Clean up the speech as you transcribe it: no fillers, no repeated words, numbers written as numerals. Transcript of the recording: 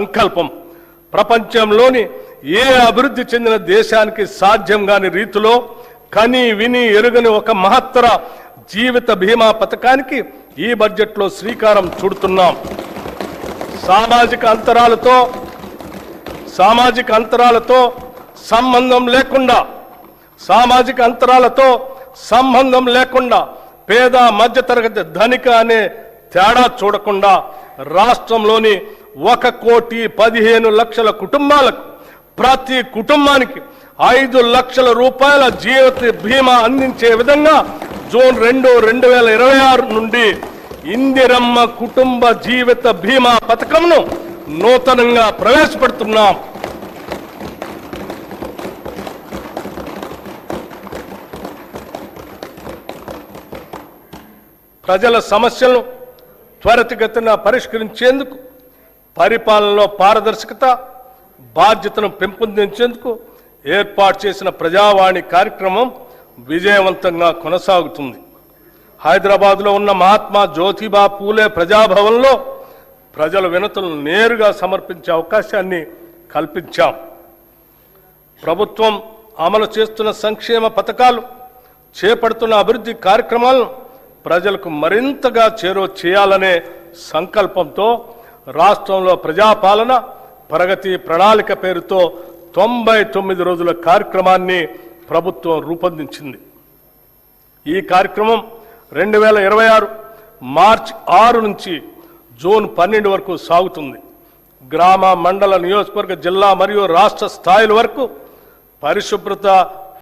సంకల్పం ప్రపంచంలోని ఏ అభివృద్ధి చెందిన దేశానికి సాధ్యం కాని రీతిలో కని విని ఎరుగని ఒక మహత్తర జీవిత బీమా పథకానికి ఈ బడ్జెట్లో శ్రీకారం చుడుతున్నాం. సామాజిక అంతరాలతో సంబంధం లేకుండా పేద మధ్యతరగతి ధనిక అనే తేడా చూడకుండా రాష్ట్రంలోని 1,15,00,000 కుటుంబాలకు ప్రతి కుటుంబానికి 5 లక్షల రూపాయల జీవిత బీమా అందించే విధంగా జూన్ 2, 2026 నుండి ఇందిరమ్మ కుటుంబ జీవిత బీమా పథకంను నూతనంగా ప్రవేశపెడుతున్నాం. ప్రజల సమస్యలను త్వరితగతిన పరిష్కరించేందుకు, పరిపాలనలో పారదర్శకత, బాధ్యతను పెంపొందించేందుకు ఏర్పాటు చేసిన ప్రజావాణి కార్యక్రమం విజయవంతంగా కొనసాగుతుంది. హైదరాబాద్లో ఉన్న మహాత్మా జ్యోతిబా పూలే ప్రజాభవన్లో ప్రజల వినతులను నేరుగా సమర్పించే అవకాశాన్ని కల్పించాం. ప్రభుత్వం అమలు చేస్తున్న సంక్షేమ పథకాలు, చేపడుతున్న అభివృద్ధి కార్యక్రమాలను ప్రజలకు మరింతగా చేరువ చేయాలనే సంకల్పంతో రాష్ట్రంలో ప్రజాపాలన ప్రగతి ప్రణాళిక పేరుతో 99 రోజుల కార్యక్రమాన్ని ప్రభుత్వం రూపొందించింది. ఈ కార్యక్రమం 2026 మార్చి 6 నుంచి జూన్ 12 వరకు సాగుతుంది. గ్రామ, మండల, నియోజకవర్గ, జిల్లా మరియు రాష్ట్ర స్థాయిల వరకు పరిశుభ్రత,